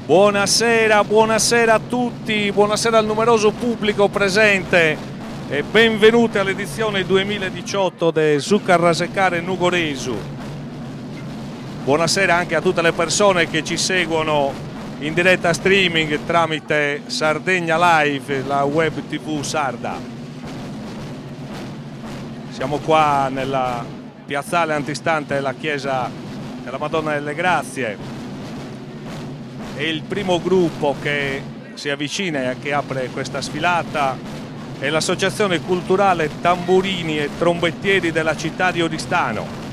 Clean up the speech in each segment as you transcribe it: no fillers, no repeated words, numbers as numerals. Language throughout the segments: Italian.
Buonasera, buonasera a tutti, buonasera al numeroso pubblico presente e benvenuti all'edizione 2018 de Zuccarrasecare Nugoresu. Buonasera anche a tutte le persone che ci seguono in diretta streaming tramite Sardegna Live, la web TV sarda. Siamo qua nella piazzale antistante la chiesa della Madonna delle Grazie. È il primo gruppo che si avvicina e che apre questa sfilata è l'associazione culturale Tamburini e Trombettieri della città di Oristano.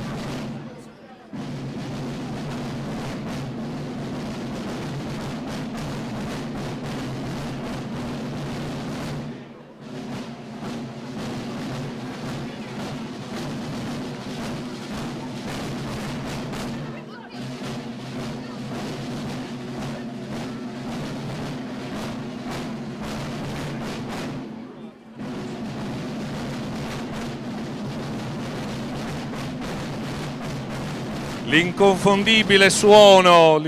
L'inconfondibile suono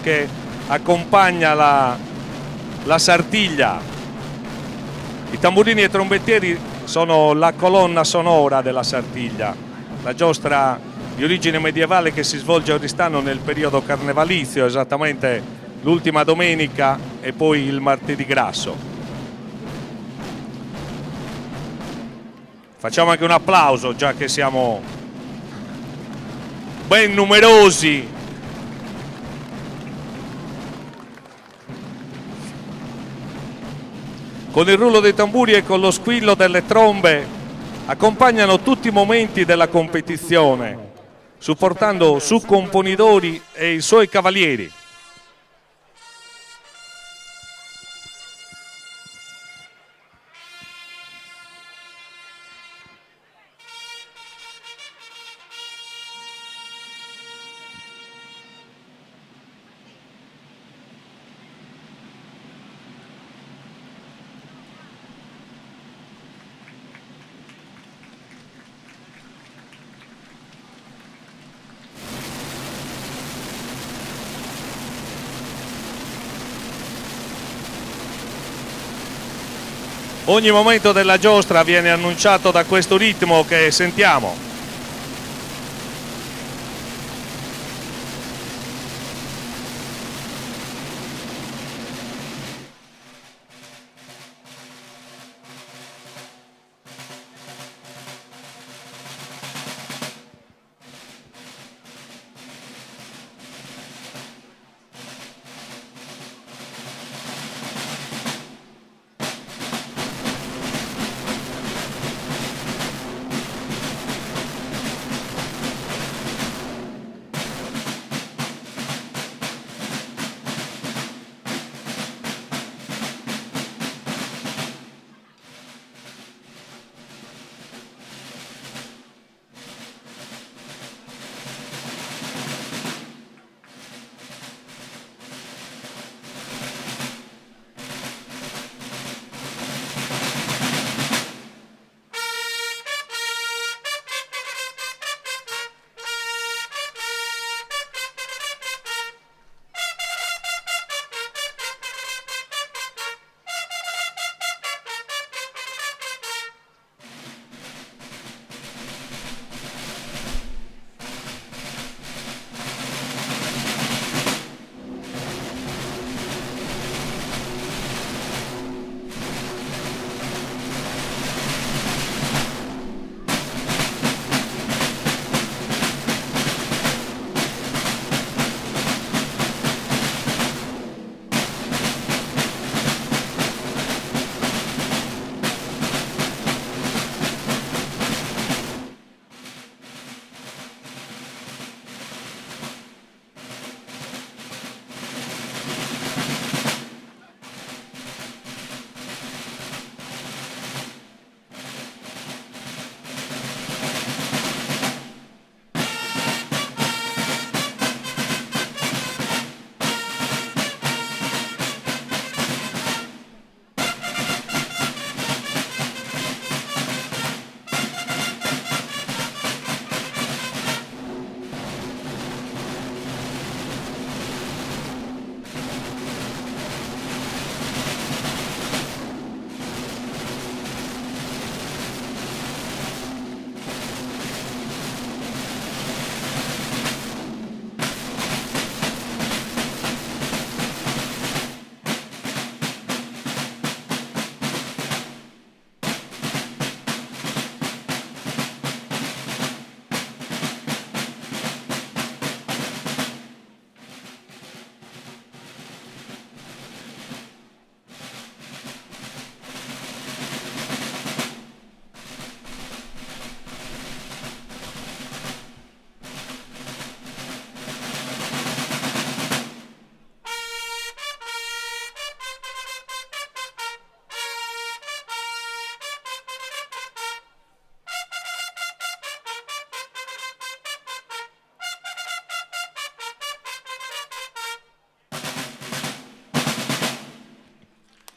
che accompagna la sartiglia. I tamburini e trombettieri sono la colonna sonora della sartiglia, la giostra di origine medievale che si svolge a Oristano nel periodo carnevalizio, esattamente l'ultima domenica e poi il martedì grasso. Facciamo anche un applauso, già che siamo ben numerosi. Con il rullo dei tamburi e con lo squillo delle trombe accompagnano tutti i momenti della competizione, supportando su Componidori e i suoi cavalieri. Ogni momento della giostra viene annunciato da questo ritmo che sentiamo.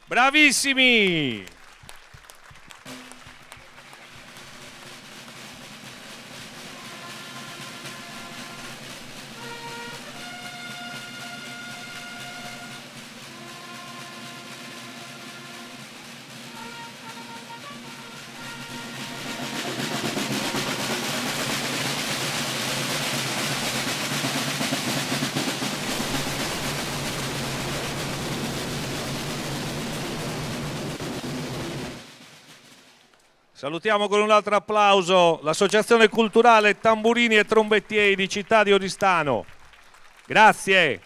Bravissimi! Salutiamo con un altro applauso l'Associazione Culturale Tamburini e Trombettieri di Città di Oristano. Grazie.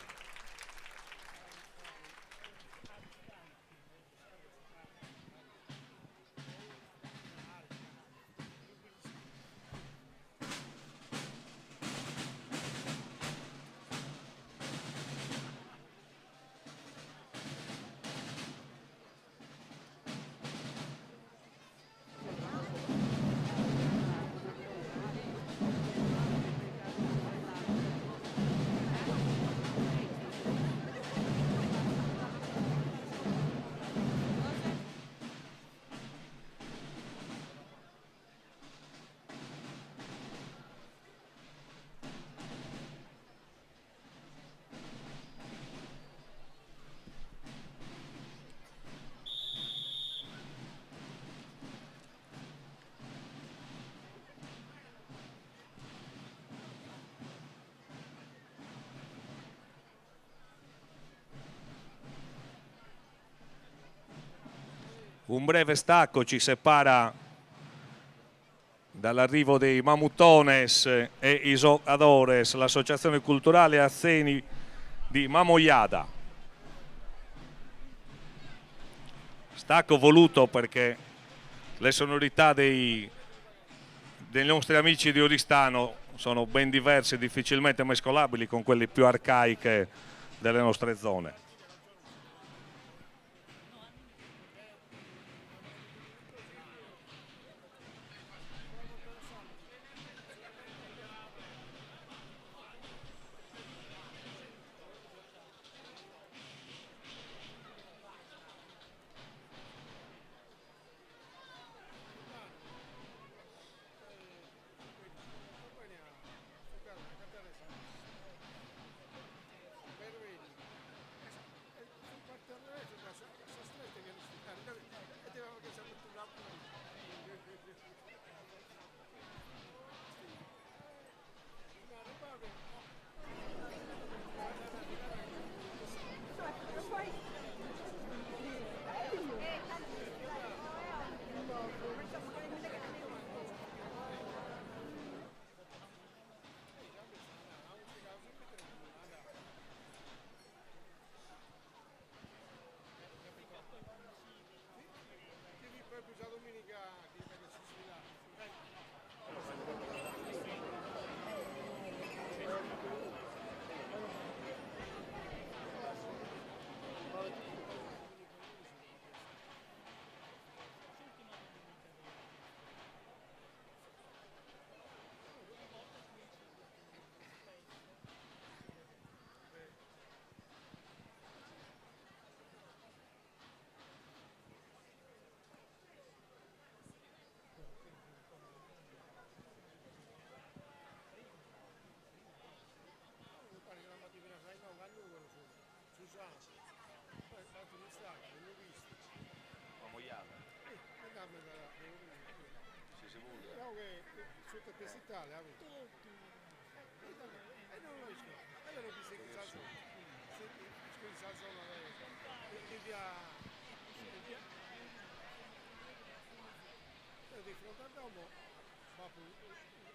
Un breve stacco ci separa dall'arrivo dei Mamutones e Isocadores, l'associazione culturale Azzeni di Mamoiada. Stacco voluto perché le sonorità dei nostri amici di Oristano sono ben diverse e difficilmente mescolabili con quelle più arcaiche delle nostre zone.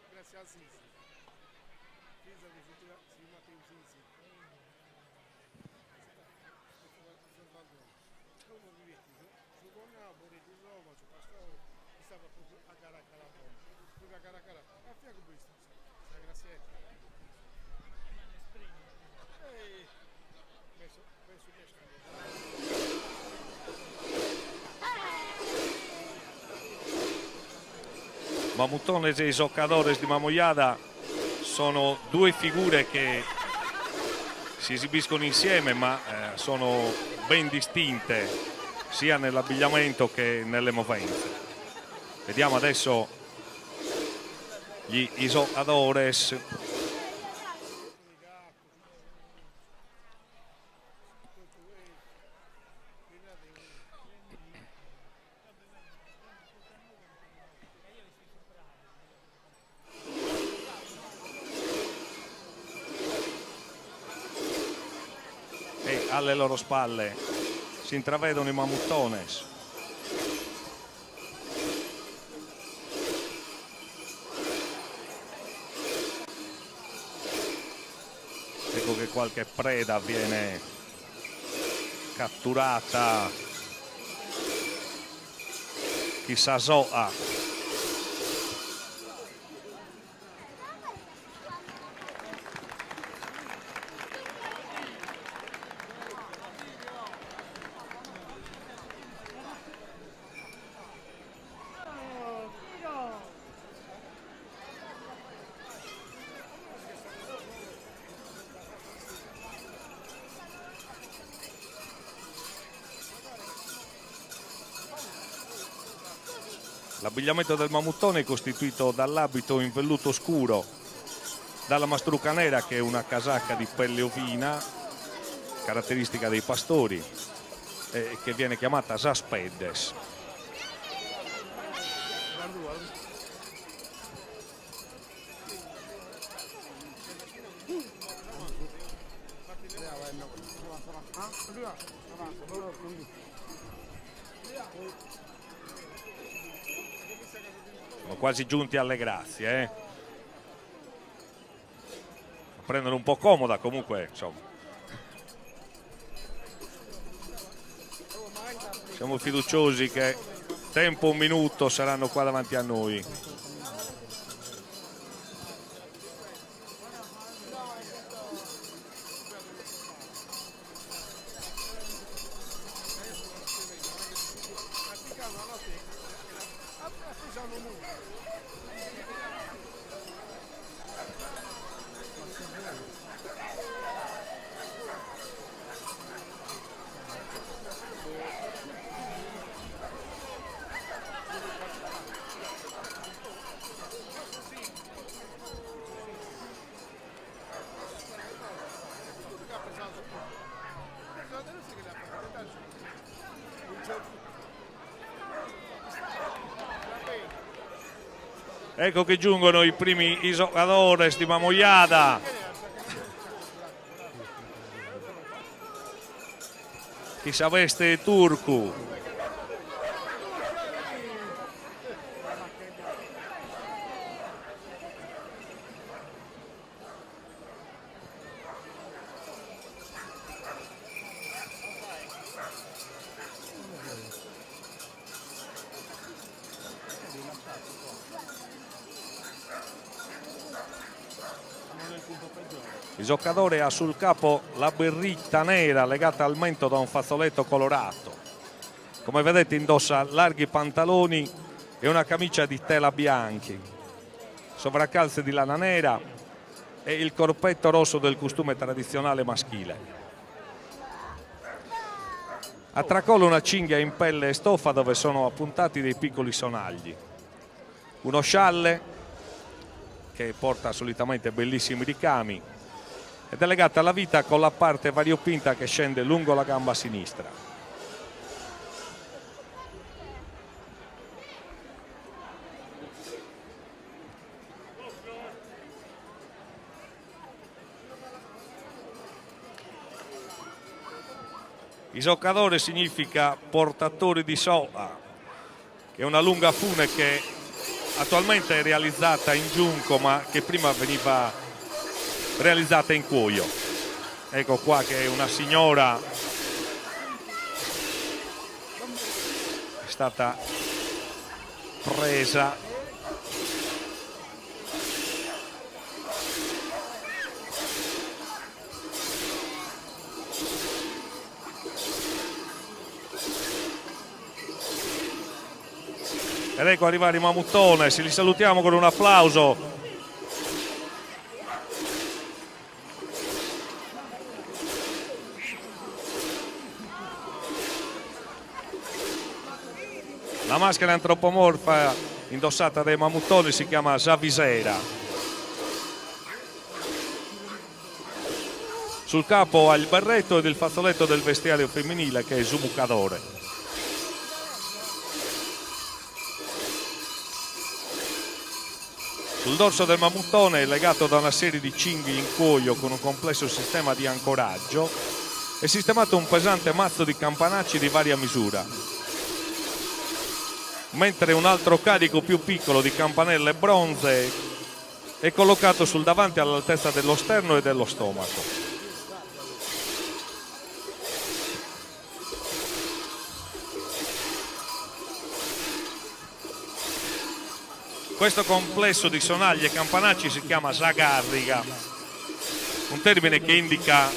Grazie al Sisi. Chiesa di Matteo Sisi. Come vivete? Su Gonna, Boreti Roma, su Pastore, stava proprio a Caracalla. Proprio a Caracalla. A fianco questo. La grazietta. E penso che Mamutones e Isocadores di Mamoiada sono due figure che si esibiscono insieme ma sono ben distinte sia nell'abbigliamento che nelle movenze. Vediamo adesso gli Isoadores. E alle loro spalle si intravedono i Mamuttones. Ecco che qualche preda viene catturata. Chissà Zoa. L'abbigliamento del Mamuttone è costituito dall'abito in velluto scuro, dalla mastruca nera che è una casacca di pelle ovina, caratteristica dei pastori, che viene chiamata Zaspeddes. Sono quasi giunti alle grazie, eh? Prendono un po' comoda comunque, insomma. Siamo fiduciosi che tempo un minuto saranno qua davanti a noi. Ecco che giungono i primi Isoadores di Mamoiada. Chissà veste Turcu. Il giocatore ha sul capo la berritta nera legata al mento da un fazzoletto colorato. Come vedete indossa larghi pantaloni e una camicia di tela bianchi, sovraccalze di lana nera e il corpetto rosso del costume tradizionale maschile. A tracollo una cinghia in pelle e stoffa dove sono appuntati dei piccoli sonagli. Uno scialle che porta solitamente bellissimi ricami ed è legata alla vita con la parte variopinta che scende lungo la gamba sinistra. Isoccadore significa portatore di soa, che è una lunga fune che attualmente è realizzata in giunco ma che prima veniva realizzata in cuoio. Ecco qua che una signora è stata presa ed ecco arrivare i Mamuttone, se li salutiamo con un applauso. La maschera antropomorfa indossata dai mamuttoni si chiama Zavisera. Sul capo ha il berretto ed il fazzoletto del vestiario femminile che è Zumucadore. Sul dorso del mamuttone è legato da una serie di cinghie in cuoio con un complesso sistema di ancoraggio. È sistemato un pesante mazzo di campanacci di varia misura, mentre un altro carico più piccolo di campanelle bronze è collocato sul davanti all'altezza dello sterno e dello stomaco. Questo complesso di sonagli e campanacci si chiama zagarriga, un termine che indica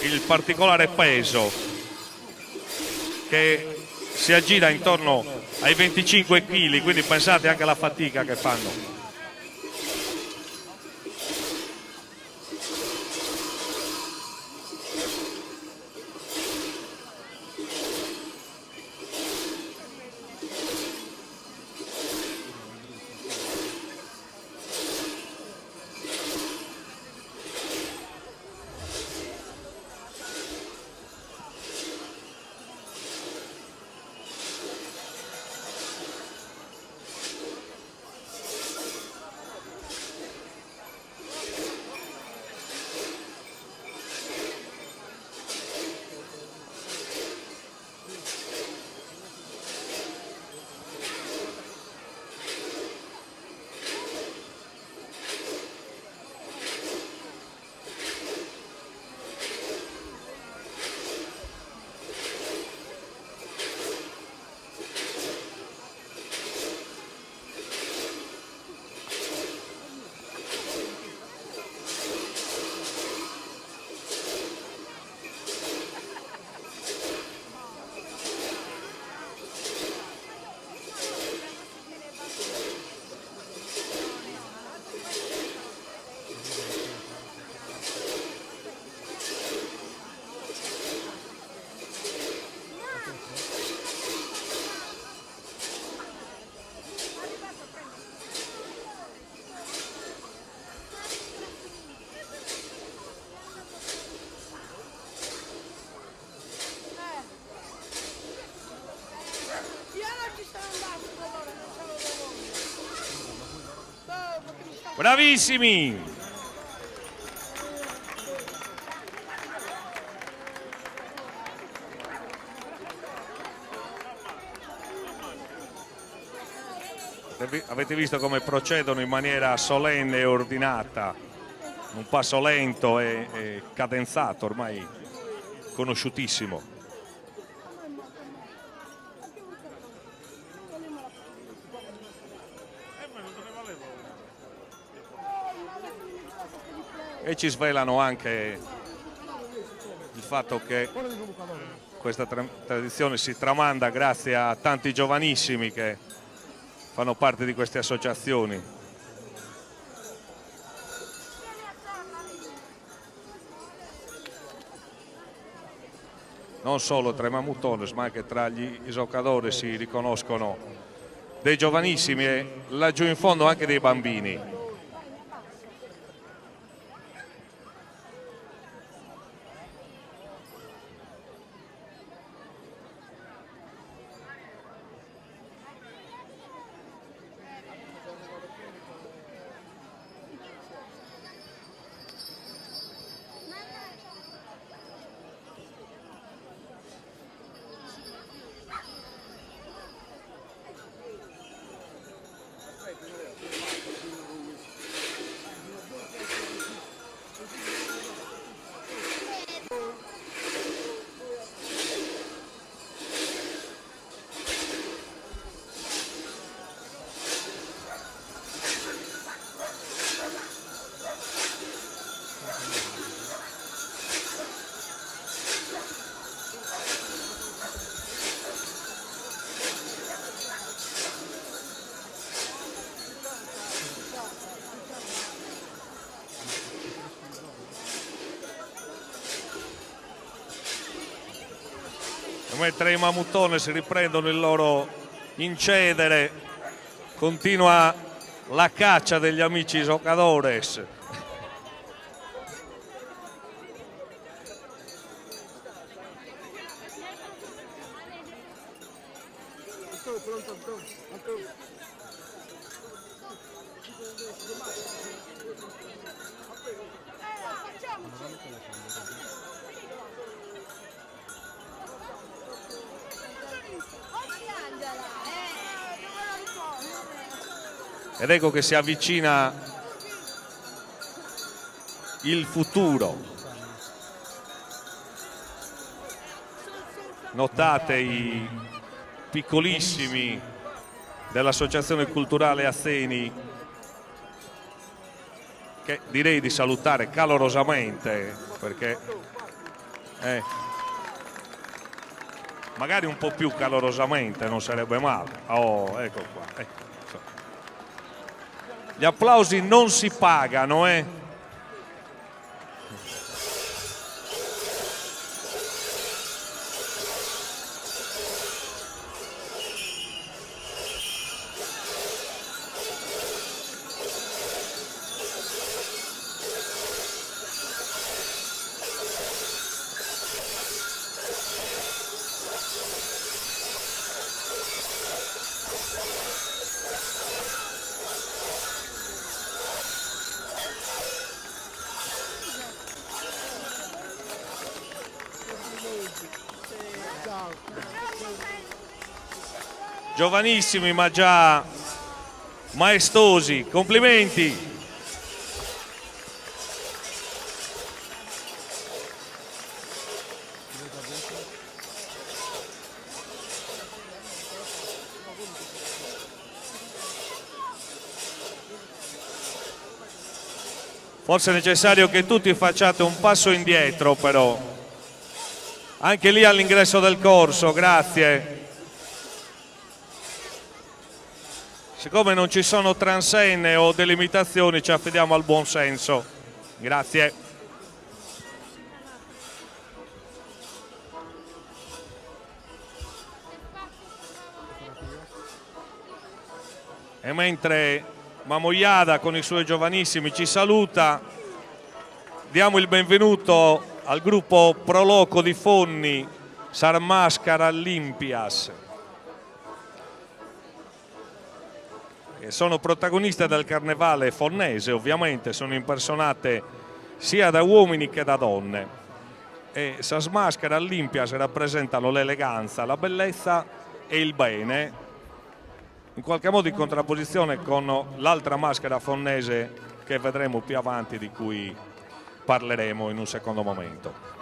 il particolare peso che si aggira intorno ai 25 kg, quindi pensate anche alla fatica che fanno. Bravissimi! Avete visto come procedono in maniera solenne e ordinata, un passo lento e cadenzato, ormai conosciutissimo. E ci svelano anche il fatto che questa tradizione si tramanda grazie a tanti giovanissimi che fanno parte di queste associazioni. Non solo tra i mamutones, ma anche tra gli giocadores si riconoscono dei giovanissimi e laggiù in fondo anche dei bambini. Mentre i mamuttone si riprendono il loro incedere, continua la caccia degli amici giocadores. Ed ecco che si avvicina il futuro. Notate i piccolissimi dell'Associazione Culturale Atheni, che direi di salutare calorosamente, perché magari un po' più calorosamente non sarebbe male. Oh, ecco qua. Gli applausi non si pagano, Giovanissimi ma già maestosi, complimenti. Forse è necessario che tutti facciate un passo indietro, però. Anche lì all'ingresso del corso, grazie. Siccome non ci sono transenne o delimitazioni, ci affidiamo al buon senso. Grazie. E mentre Mamoiada con i suoi giovanissimi ci saluta, diamo il benvenuto al gruppo Proloco di Fonni, Sarmascara Limpias, che sono protagoniste del carnevale fonnese. Ovviamente sono impersonate sia da uomini che da donne, e Sarmascara Limpias rappresentano l'eleganza, la bellezza e il bene, in qualche modo in contrapposizione con l'altra maschera fonnese che vedremo più avanti, di cui parleremo in un secondo momento.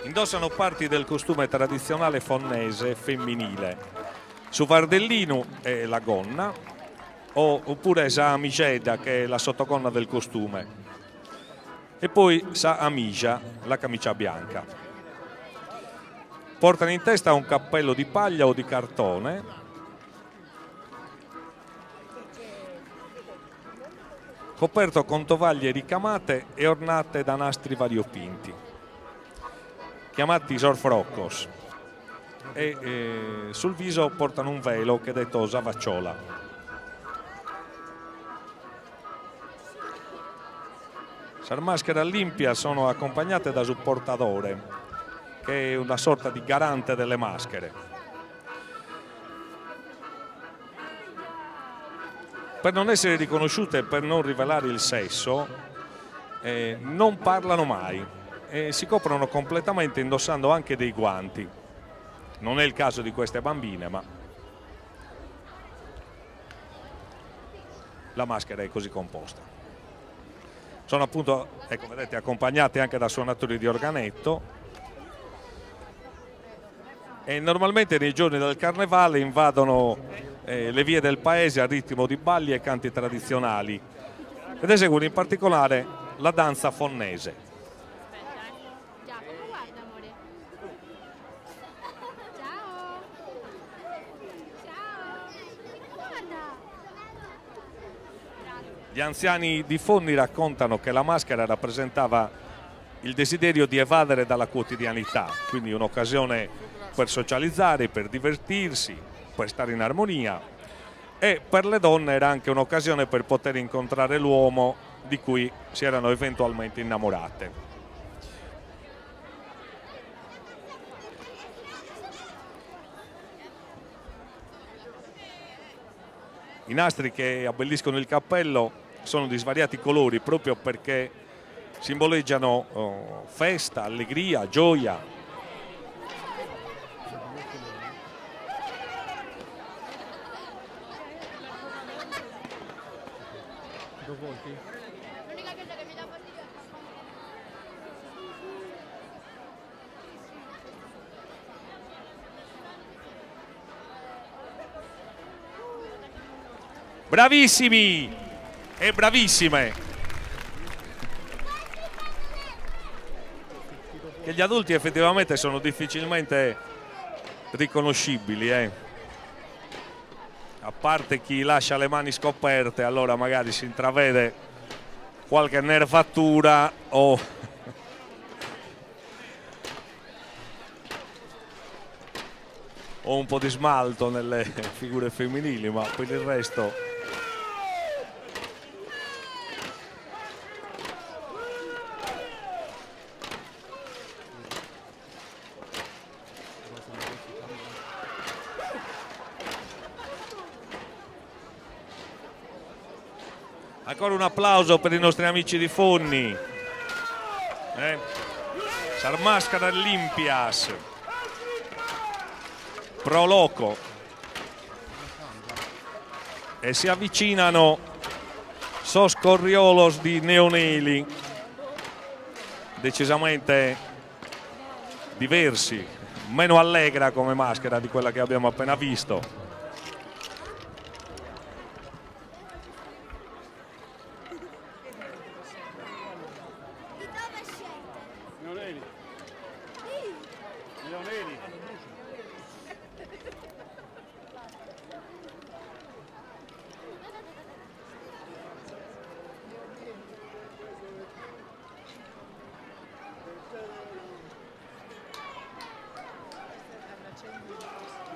Indossano parti del costume tradizionale fonnese femminile. Su Vardellino è la gonna, oppure Sa Amigeda, che è la sottogonna del costume, e poi Sa Amigia, la camicia bianca. Portano in testa un cappello di paglia o di cartone, coperto con tovaglie ricamate e ornate da nastri variopinti, chiamati sorfroccos, e sul viso portano un velo che è detto savacciola. Sarmaschera Limpia sono accompagnate da supportatore, che è una sorta di garante delle maschere. Per non essere riconosciute e per non rivelare il sesso, non parlano mai e si coprono completamente indossando anche dei guanti. Non è il caso di queste bambine, ma la maschera è così composta. Sono appunto, ecco, vedete, accompagnate anche da suonatori di organetto, e normalmente nei giorni del carnevale invadono le vie del paese a ritmo di balli e canti tradizionali, ed eseguono in particolare la danza fonnese. Gli anziani di Fonni raccontano che la maschera rappresentava il desiderio di evadere dalla quotidianità, quindi un'occasione per socializzare, per divertirsi, per stare in armonia, e per le donne era anche un'occasione per poter incontrare l'uomo di cui si erano eventualmente innamorate. I nastri che abbelliscono il cappello sono di svariati colori proprio perché simboleggiano festa, allegria, gioia. L'unica cosa che mi dà fastidio è Bravissimi e bravissime! Che gli adulti effettivamente sono difficilmente riconoscibili, a parte chi lascia le mani scoperte, allora magari si intravede qualche nervatura o un po' di smalto nelle figure femminili, ma per il resto ancora un applauso per i nostri amici di Fonni. Sarmascara Limpias, Pro Loco, e si avvicinano Sos Corriolos di Neoneli, decisamente diversi, meno allegra come maschera di quella che abbiamo appena visto.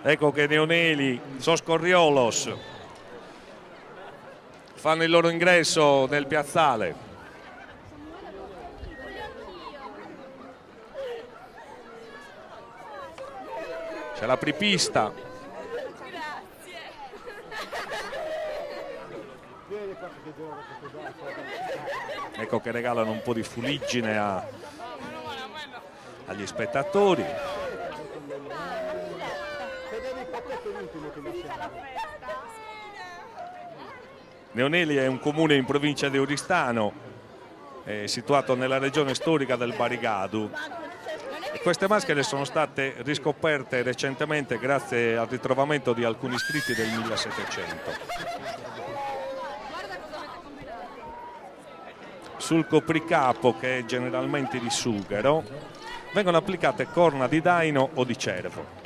Ecco che Neoneli, Sos Corriolos fanno il loro ingresso nel piazzale. C'è l'apripista. Ecco che regalano un po' di fuliggine agli spettatori. Neoneli è un comune in provincia di Oristano, situato nella regione storica del Barigadu. E queste maschere sono state riscoperte recentemente grazie al ritrovamento di alcuni scritti del 1700. Sul copricapo, che è generalmente di sughero, vengono applicate corna di daino o di cervo.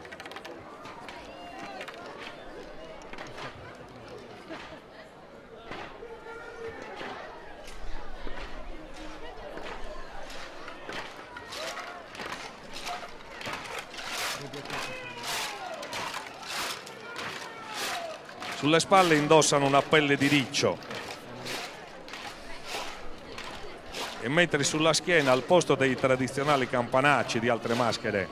Sulle spalle indossano una pelle di riccio e mentre sulla schiena, al posto dei tradizionali campanacci di altre maschere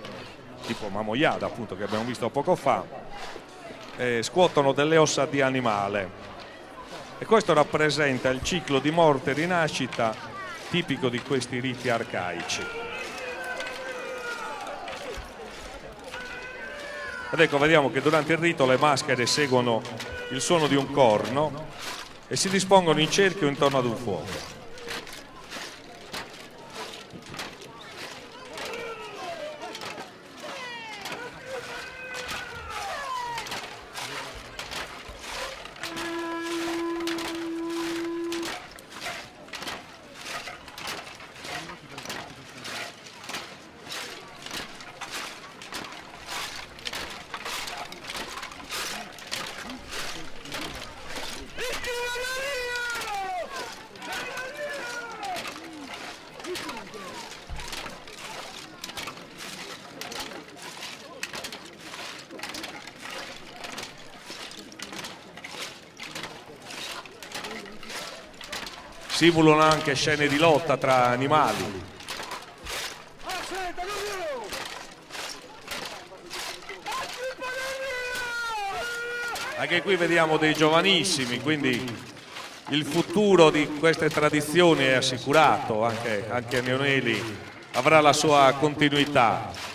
tipo Mamoiada, appunto, che abbiamo visto poco fa, scuotono delle ossa di animale, e questo rappresenta il ciclo di morte e rinascita tipico di questi riti arcaici. Ed ecco, vediamo che durante il rito le maschere seguono il suono di un corno e si dispongono in cerchio intorno ad un fuoco. simulano anche scene di lotta tra animali. Anche qui vediamo dei giovanissimi, quindi il futuro di queste tradizioni è assicurato, anche Neoneli avrà la sua continuità.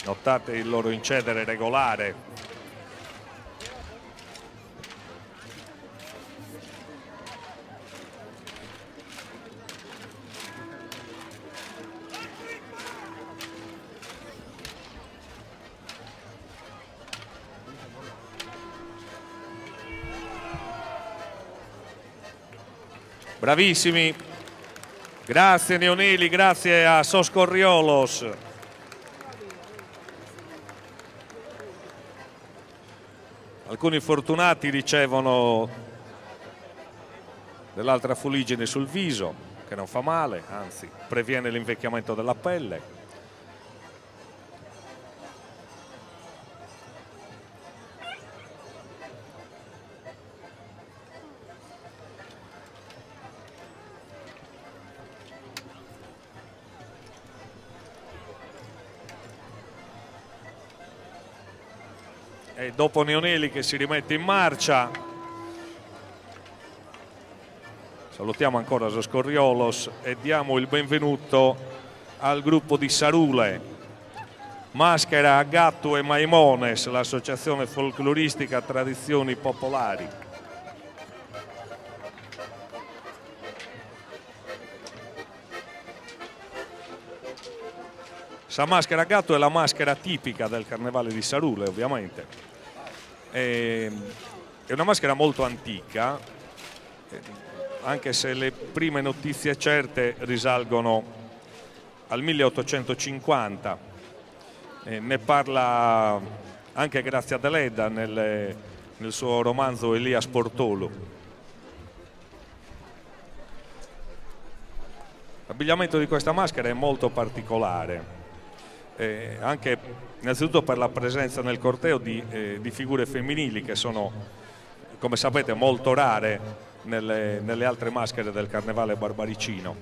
Notate il loro incedere regolare. Bravissimi. Grazie Neoneli, grazie a Sos Corriolos. Alcuni fortunati ricevono dell'altra fuligine sul viso, che non fa male, anzi previene l'invecchiamento della pelle. E dopo Neoneli che si rimette in marcia, salutiamo ancora Sos Corriolos e diamo il benvenuto al gruppo di Sarule, Maschera, Gatto e Maimones, l'associazione folcloristica Tradizioni Popolari. Sa maschera gatto è la maschera tipica del carnevale di Sarule, ovviamente. È una maschera molto antica, anche se le prime notizie certe risalgono al 1850. Ne parla anche Grazia Deledda nel suo romanzo Elia Sportolo. L'abbigliamento di questa maschera è molto particolare. Anche innanzitutto per la presenza nel corteo di figure femminili che sono, come sapete, molto rare nelle altre maschere del carnevale barbaricino.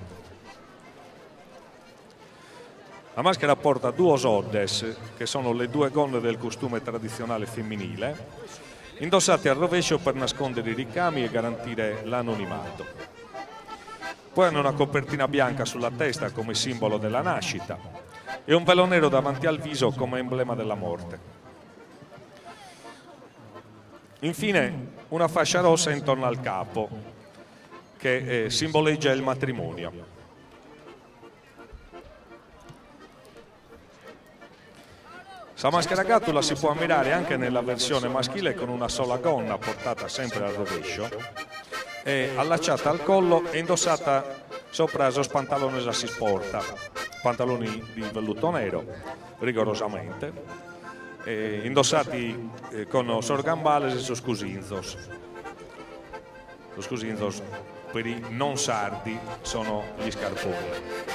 La maschera porta duos oddes, che sono le due gonne del costume tradizionale femminile, indossate al rovescio per nascondere i ricami e garantire l'anonimato. Poi hanno una copertina bianca sulla testa come simbolo della nascita e un velo nero davanti al viso come emblema della morte. Infine una fascia rossa intorno al capo che simboleggia il matrimonio. Sa maschera gatto la si può ammirare anche nella versione maschile con una sola gonna portata sempre al rovescio, allacciata al collo e indossata sopra Sos Pantalones a si sporta, pantaloni di velluto nero rigorosamente, indossati con sorgambales e soscusinzos. Soscusinzos per i non sardi sono gli scarponi.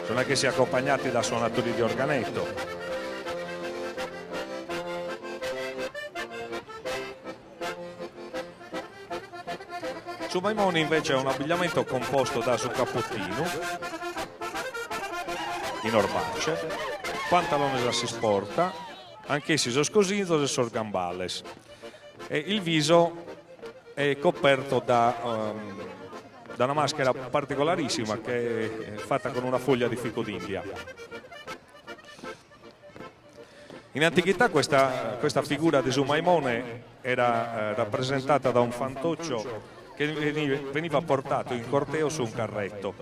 Sono anche accompagnati da suonatori di organetto. Su Maimoni invece è un abbigliamento composto da su cappottino in orbace, pantalone da si sporta, anch'essi soscosinzos e sorgambales, e il viso è coperto da una maschera particolarissima che è fatta con una foglia di fico d'India. In antichità questa figura di Sumaimone era rappresentata da un fantoccio che veniva portato in corteo su un carretto.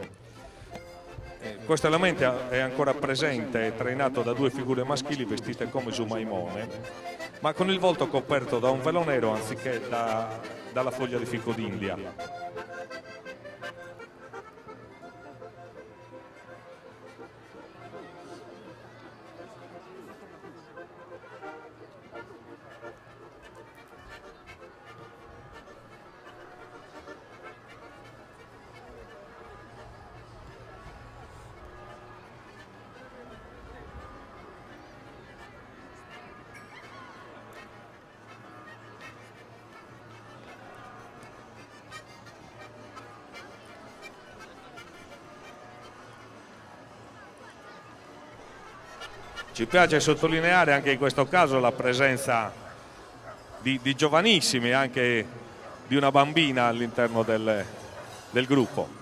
Questo elemento è ancora presente, è trainato da due figure maschili vestite come su Maimone, ma con il volto coperto da un velo nero anziché dalla foglia di fico d'India. Ci piace sottolineare anche in questo caso la presenza di giovanissimi, anche di una bambina all'interno del gruppo.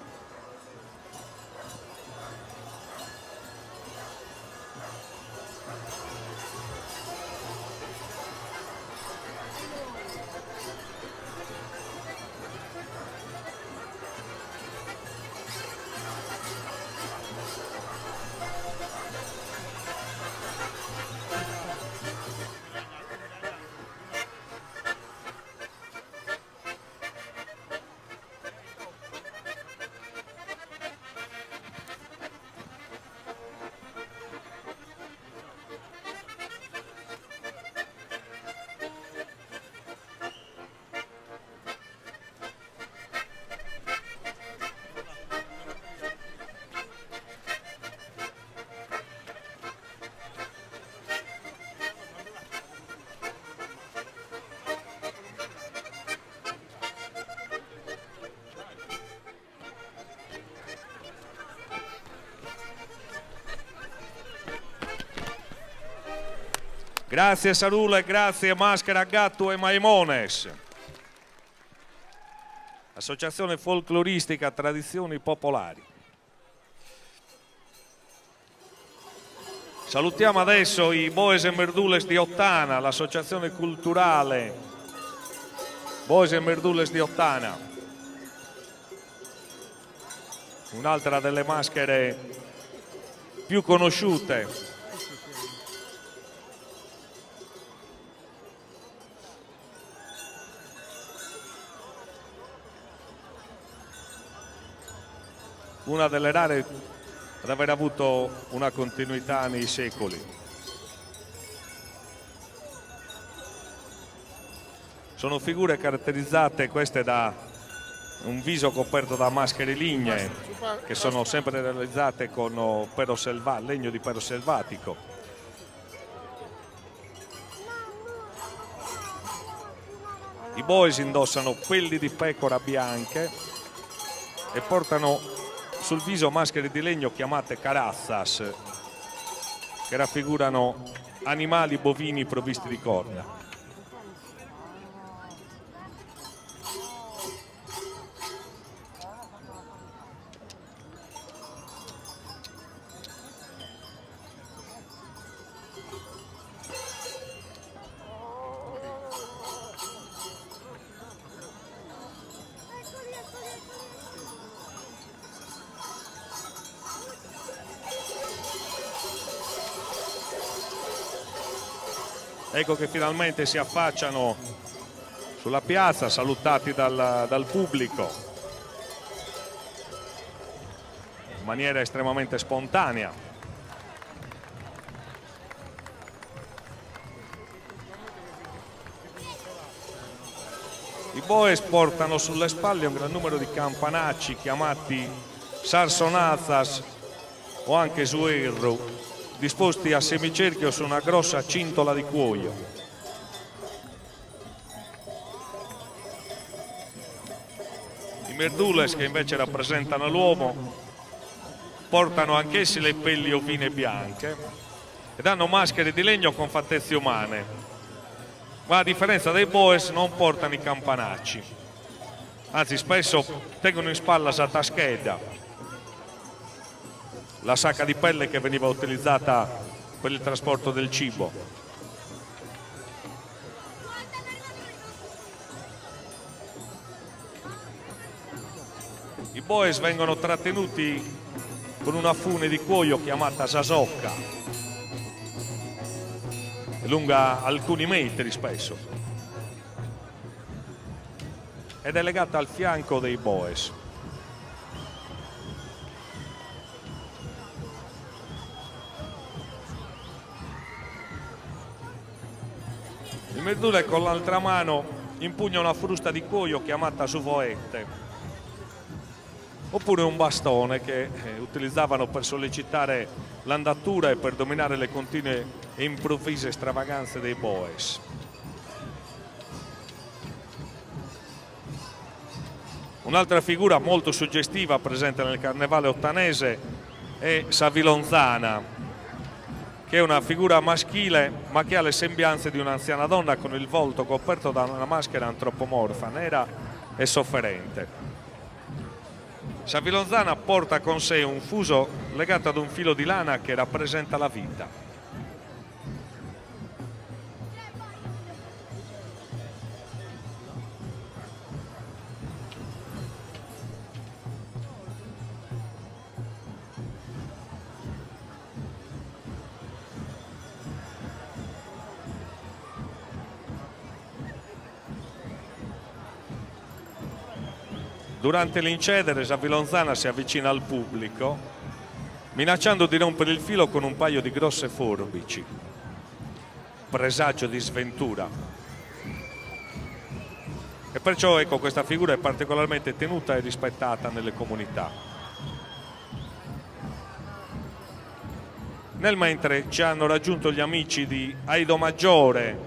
Grazie Sarula e grazie Maschera, Gatto e Maimones. Associazione folcloristica Tradizioni Popolari. Salutiamo adesso i Boes e Merdules di Ottana, l'associazione culturale Boes e Merdules di Ottana. Un'altra delle maschere più conosciute. Una delle rare ad aver avuto una continuità nei secoli. Sono figure caratterizzate queste da un viso coperto da maschere lignee che sono sempre realizzate con legno di pero selvatico. I bois indossano pelli di pecora bianche e portano sul viso maschere di legno chiamate carazzas, che raffigurano animali bovini provvisti di corna. Ecco che finalmente si affacciano sulla piazza, salutati dal pubblico in maniera estremamente spontanea. I boes portano sulle spalle un gran numero di campanacci chiamati sarsonazas o anche suerro, disposti a semicerchio su una grossa cintola di cuoio. I merdules, che invece rappresentano l'uomo, portano anch'essi le pelli ovine bianche ed hanno maschere di legno con fattezze umane, ma a differenza dei boes non portano i campanacci, anzi spesso tengono in spalla la tascheda, la sacca di pelle che veniva utilizzata per il trasporto del cibo. I boes vengono trattenuti con una fune di cuoio chiamata sasocca, è lunga alcuni metri spesso ed è legata al fianco dei boes. Il merdule con l'altra mano impugna una frusta di cuoio chiamata suvoette, oppure un bastone che utilizzavano per sollecitare l'andatura e per dominare le continue e improvvise stravaganze dei boes. Un'altra figura molto suggestiva presente nel carnevale ottanese è Savilonzana, che è una figura maschile ma che ha le sembianze di un'anziana donna con il volto coperto da una maschera antropomorfa, nera e sofferente. Savilonzana porta con sé un fuso legato ad un filo di lana che rappresenta la vita. Durante l'incedere Savilonzana si avvicina al pubblico minacciando di rompere il filo con un paio di grosse forbici, presagio di sventura. E perciò ecco, questa figura è particolarmente tenuta e rispettata nelle comunità. Nel mentre ci hanno raggiunto gli amici di Aido Maggiore,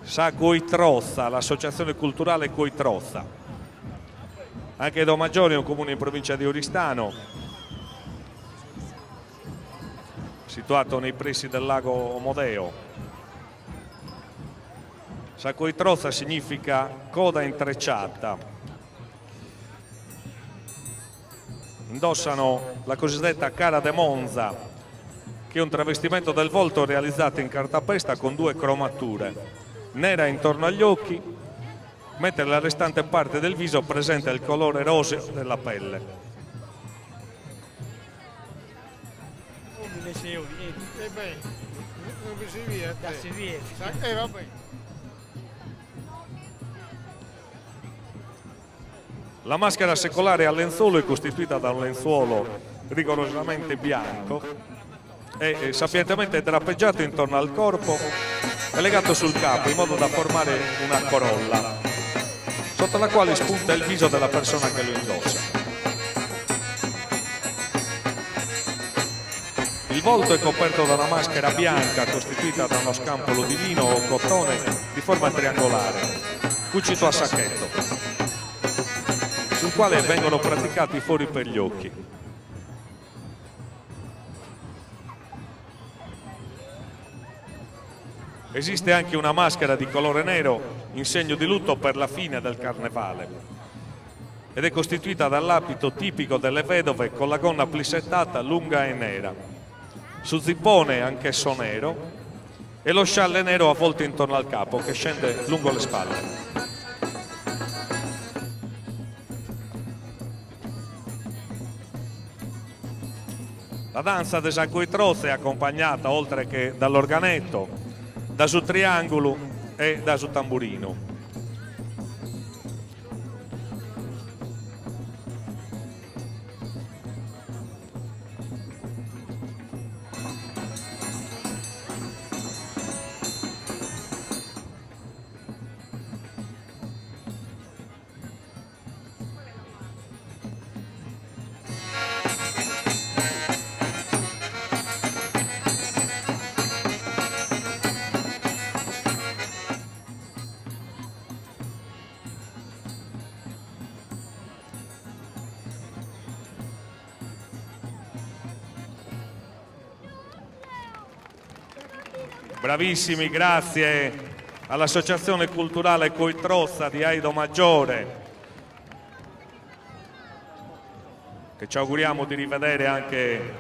Sa Coitrozza, l'associazione culturale Coitrozza. Anche Aido Maggiore è un comune in provincia di Oristano, situato nei pressi del lago Omodeo. Sa Coitrozza significa coda intrecciata. Indossano la cosiddetta cara de Monza, che è un travestimento del volto realizzato in cartapesta con due cromature, nera intorno agli occhi, mentre la restante parte del viso presenta il colore roseo della pelle. E bene, non si via. Va bene. La maschera secolare a lenzuolo è costituita da un lenzuolo rigorosamente bianco e sapientemente drapeggiato intorno al corpo e legato sul capo in modo da formare una corolla, sotto la quale spunta il viso della persona che lo indossa. Il volto è coperto da una maschera bianca costituita da uno scampolo di lino o cotone di forma triangolare, cucito a sacchetto, sul quale vengono praticati i fori per gli occhi. Esiste anche una maschera di colore nero in segno di lutto per la fine del carnevale ed è costituita dall'abito tipico delle vedove con la gonna plissettata lunga e nera, su zippone anch'esso nero e lo scialle nero avvolto intorno al capo che scende lungo le spalle. La danza de Sa Coitrozza è accompagnata, oltre che dall'organetto, da su triangolo e da su tamburino. Bravissimi, grazie all'Associazione Culturale Coitrozza di Aido Maggiore, che ci auguriamo di rivedere anche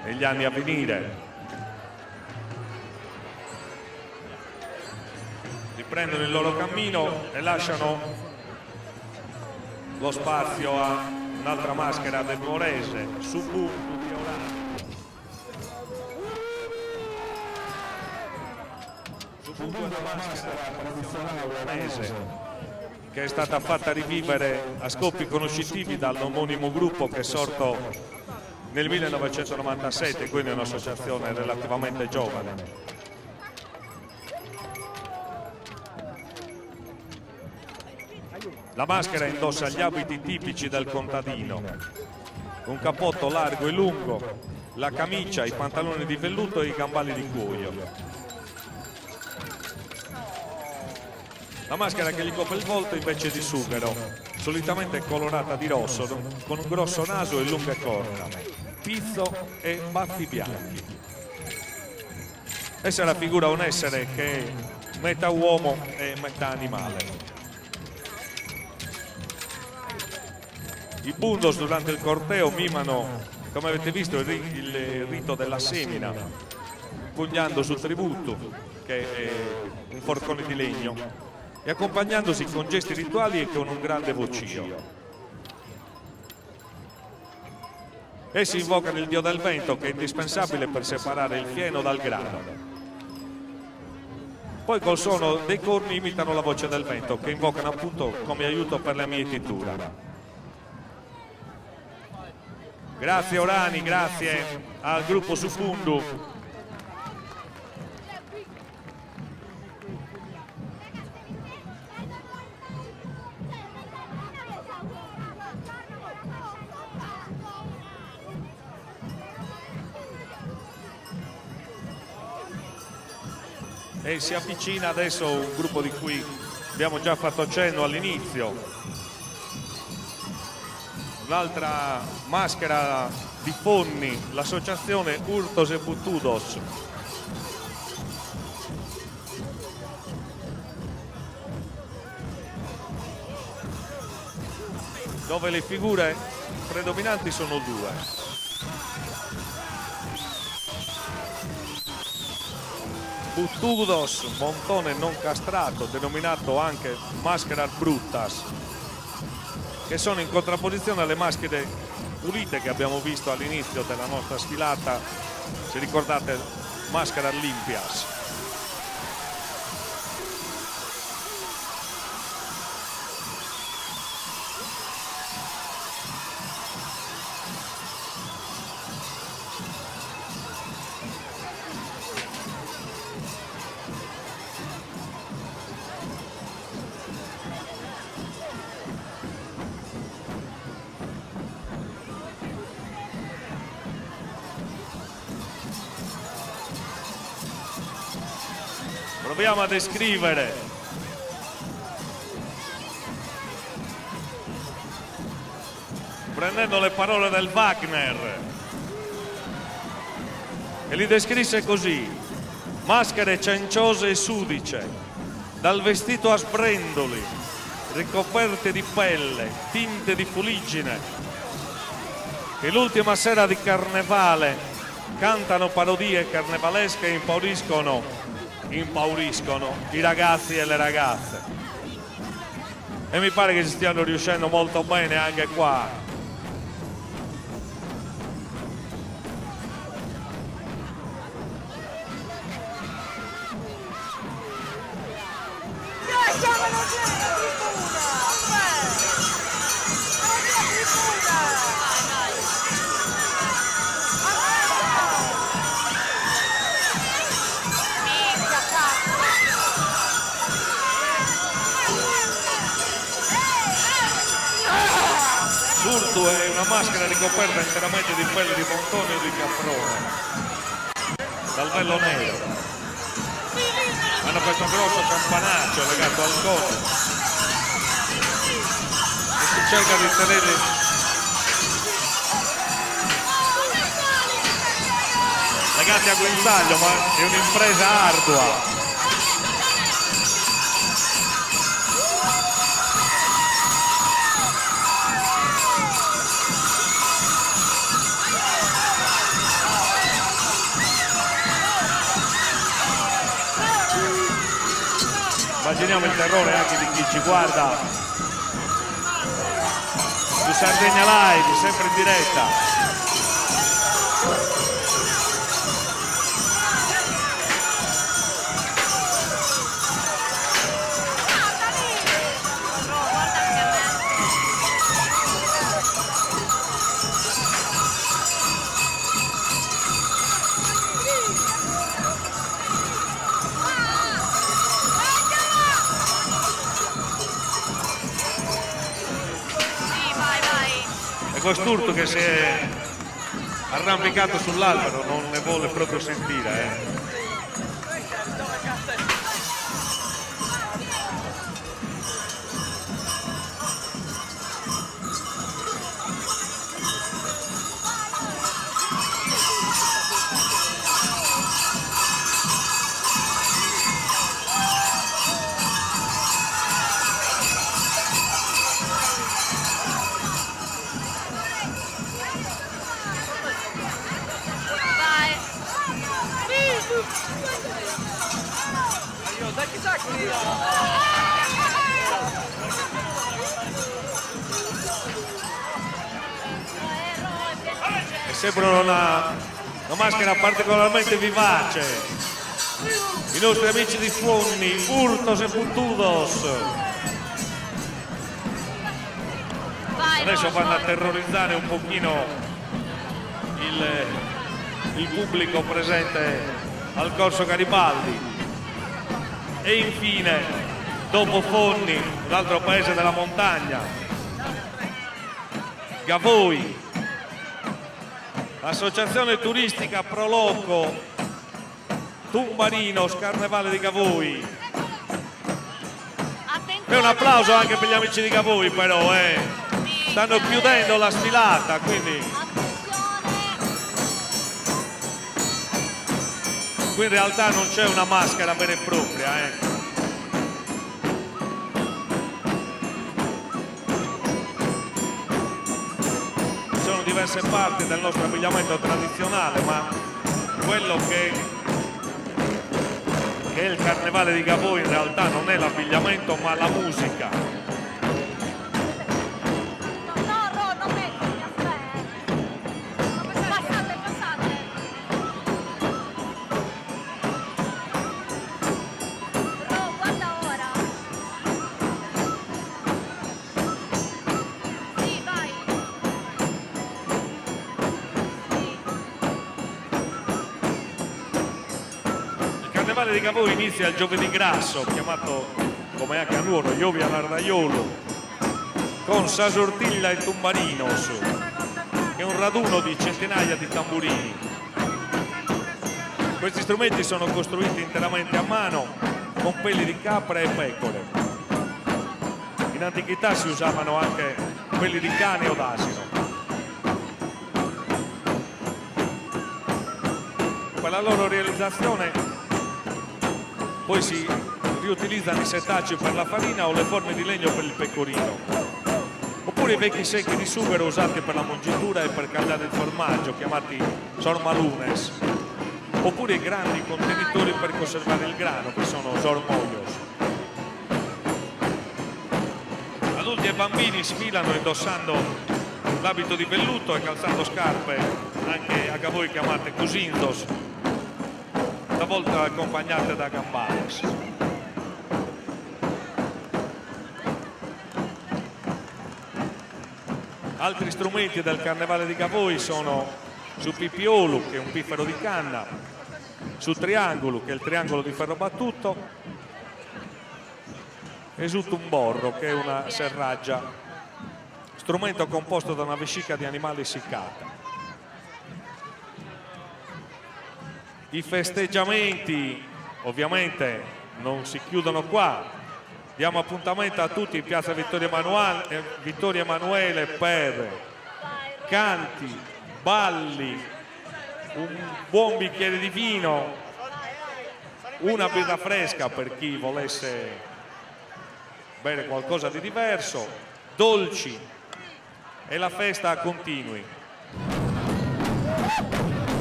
negli anni a venire. Riprendono il loro cammino e lasciano lo spazio a un'altra maschera del Nuorese, Subundu di Orani. Subundu è una maschera tradizionale oranese che è stata fatta rivivere a scopi conoscitivi dall'omonimo gruppo che è sorto nel 1997, quindi è un'associazione relativamente giovane. La maschera indossa gli abiti tipici del contadino, un cappotto largo e lungo, la camicia, i pantaloni di velluto e i gambali di cuoio. La maschera che gli copre il volto invece è di sughero, solitamente colorata di rosso, con un grosso naso e lunghe corna, pizzo e baffi bianchi. Essa raffigura un essere che è metà uomo e metà animale. I bundos durante il corteo mimano, come avete visto, il rito della semina, pugnando sul tributo, che è un forcone di legno, e accompagnandosi con gesti rituali e con un grande vocio. Essi invocano il dio del vento, che è indispensabile per separare il fieno dal grano. Poi col suono dei corni imitano la voce del vento, che invocano appunto come aiuto per la mietitura. Grazie Orani, grazie al gruppo Subundu. E si avvicina adesso un gruppo di cui abbiamo già fatto cenno all'inizio, un'altra maschera di Fonni, l'associazione Hurtos e Butudos. Dove le figure predominanti sono due. Butudos, montone non castrato, denominato anche Mascaras Brutas, che sono in contrapposizione alle maschere pulite che abbiamo visto all'inizio della nostra sfilata, se ricordate, Mascaras Limpias. Proviamo a descrivere. Prendendo le parole del Wagner, che li descrisse così: maschere cenciose e sudice, dal vestito a sbrendoli, ricoperte di pelle, tinte di fuliggine, che l'ultima sera di carnevale cantano parodie carnevalesche e impauriscono i ragazzi e le ragazze. E mi pare che ci stiano riuscendo molto bene anche qua. Surtu è una maschera ricoperta interamente di pelle di montone o di caprone, dal velo nero. Hanno questo grosso campanaccio legato al collo e si cerca di tenerli legati a guinzaglio, ma è un'impresa ardua. Immaginiamo il terrore anche di chi ci guarda su Sardegna Live, sempre in diretta. Quest'urto che si è arrampicato sull'albero non ne vuole proprio sentire. Sembra una maschera particolarmente vivace. I nostri amici di Fuonni, Urtos e Puntudos. Adesso vanno a terrorizzare un pochino il pubblico presente al Corso Garibaldi. E infine, dopo Fuonni, l'altro paese della montagna, Gavoi. L'associazione turistica Proloco Tumbarinos, Carnevale di Gavoi. E un applauso anche per gli amici di Gavoi, però stanno chiudendo la sfilata, quindi qui in realtà non c'è una maschera vera e propria. Diverse parti del nostro abbigliamento tradizionale, ma quello che è il Carnevale di Gavoi in realtà non è l'abbigliamento ma la musica. Il Carnevale di Gavoi inizia il giovedì grasso, chiamato come anche a Nuoro Iovia Nardaiolo, con Sasortilla e Tumbarinos, che è un raduno di centinaia di tamburini. Questi strumenti sono costruiti interamente a mano con pelli di capra e pecore. In antichità si usavano anche pelli di cane o d'asino. Per la loro realizzazione poi si riutilizzano i setacci per la farina o le forme di legno per il pecorino, oppure i vecchi secchi di sughero usati per la mungitura e per calare il formaggio, chiamati sormalunes, oppure i grandi contenitori per conservare il grano, che sono sormoglios. Adulti e bambini sfilano indossando l'abito di velluto e calzando scarpe, anche a Gavoi chiamate cusindos, talvolta accompagnate da gambales. Altri strumenti del Carnevale di Gavoi sono su Pipiolu, che è un piffero di canna, su Triangolo, che è il triangolo di ferro battuto, e su Tumborro, che è una serraggia, strumento composto da una vescica di animale essiccata. I festeggiamenti ovviamente non si chiudono qua, diamo appuntamento a tutti in piazza Vittorio Emanuele per canti, balli, un buon bicchiere di vino, una birra fresca per chi volesse bere qualcosa di diverso, dolci, e la festa continui.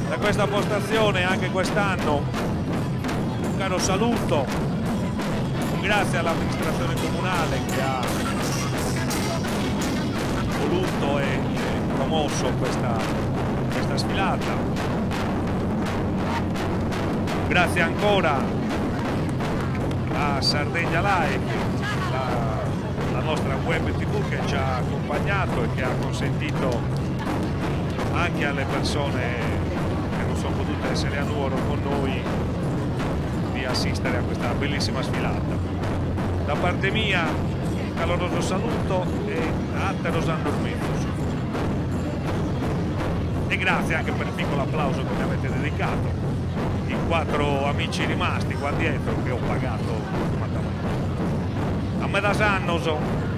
Da questa postazione anche quest'anno un caro saluto, un grazie all'amministrazione comunale che ha voluto e promosso questa sfilata. Grazie ancora a Sardegna Live, la nostra web tv che ci ha accompagnato e che ha consentito anche alle persone che non sono potute essere a Nuoro con noi di assistere a questa bellissima sfilata. Da parte mia un caloroso saluto e atteros annos metus. E grazie anche per il piccolo applauso che mi avete dedicato. I 4 amici rimasti qua dietro che ho pagato a me da Sannoso.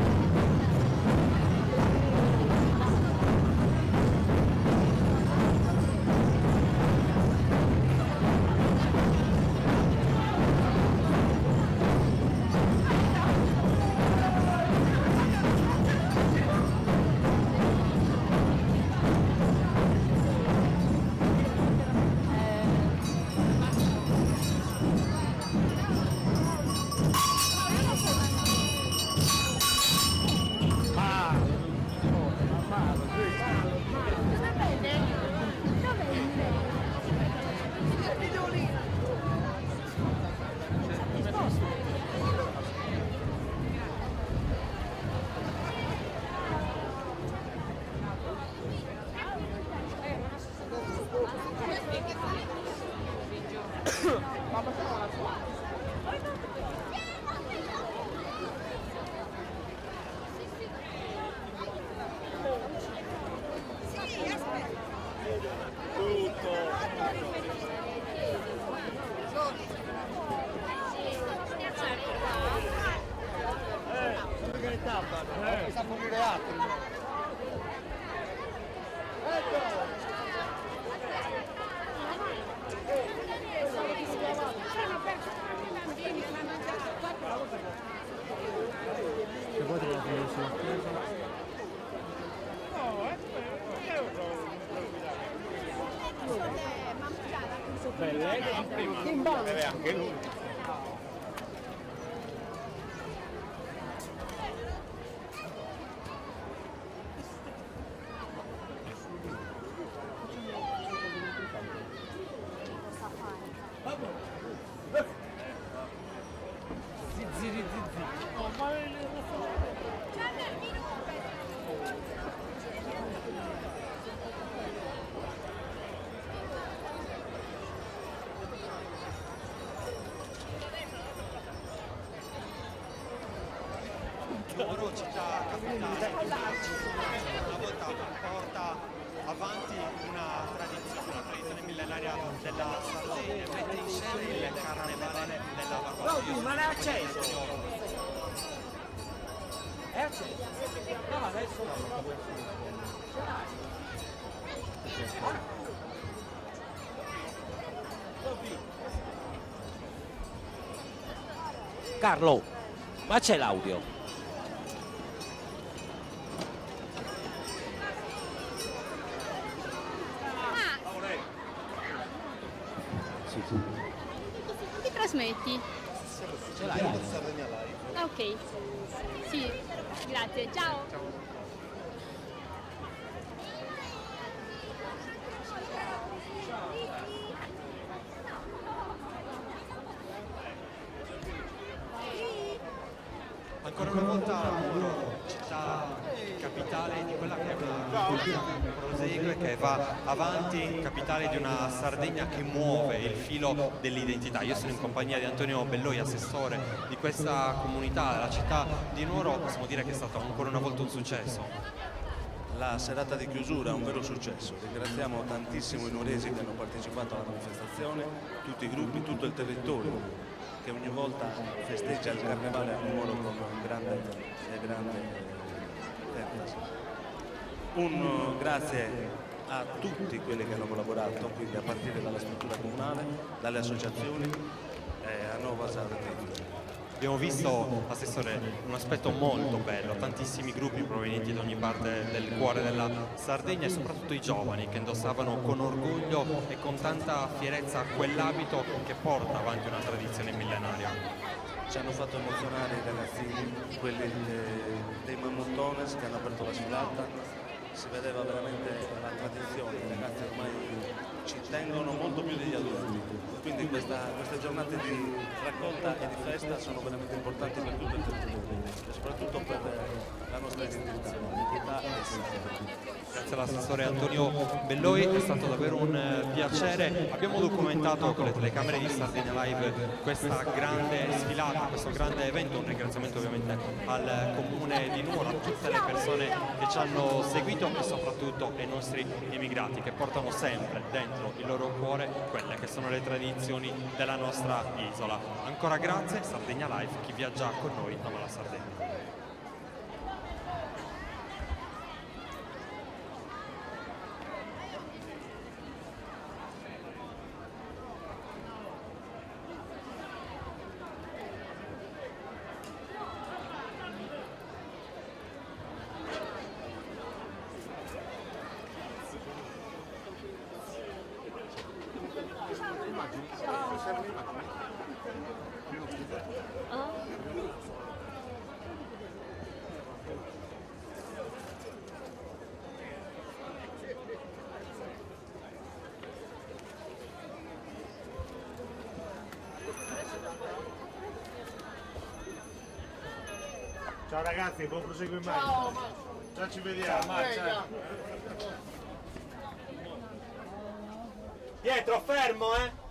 Nuoro, città capitale, una volta porta avanti una tradizione millenaria della Sardegna e mette in scena il carnevale della Barbagia. Ma l'hai acceso? È acceso? No, adesso Carlo, ma c'è l'audio? Ti trasmetti? Ce l'hai? Ah, ok. Sì, grazie. Ciao. Ancora una volta Nuoro, città capitale di quella che è una cultura che prosegue, che va avanti, capitale di una Sardegna che muove il filo dell'identità. Io sono in compagnia di Antonio Belloi, assessore di questa comunità, la città di Nuoro. Possiamo dire che è stato ancora una volta un successo. La serata di chiusura è un vero successo, ringraziamo tantissimo i nuoresi che hanno partecipato alla manifestazione, tutti i gruppi, tutto il territorio che ogni volta festeggia il carnevale a Nuoro con grande enfasi. Un grazie a tutti quelli che hanno collaborato, quindi a partire dalla struttura comunale, dalle associazioni a Nuova Sardegna. Abbiamo visto, Assessore, un aspetto molto bello, tantissimi gruppi provenienti da ogni parte del cuore della Sardegna e soprattutto i giovani che indossavano con orgoglio e con tanta fierezza quell'abito che porta avanti una tradizione millenaria. ci hanno fatto emozionare i ragazzini, quelli dei Mammuttones che hanno aperto la sfilata, si vedeva veramente la tradizione, i ragazzi ormai ci tengono molto più degli adulti, quindi queste giornate di raccolta e di festa sono veramente importanti per tutto il territorio e soprattutto per la nostra identità estera. Grazie all'assessore Antonio Belloi, è stato davvero un piacere. Abbiamo documentato con le telecamere di Sardegna Live questa grande sfilata, questo grande evento. Un ringraziamento ovviamente al comune di Nuoro, a tutte le persone che ci hanno seguito e soprattutto ai nostri immigrati che portano sempre dentro il loro cuore quelle che sono le tradizioni della nostra isola. Ancora grazie, Sardegna Live, chi viaggia con noi ama la Sardegna. Ciao ragazzi, buon proseguimento. Ciao, ciao, ci vediamo. Ciao. Pietro, fermo, eh!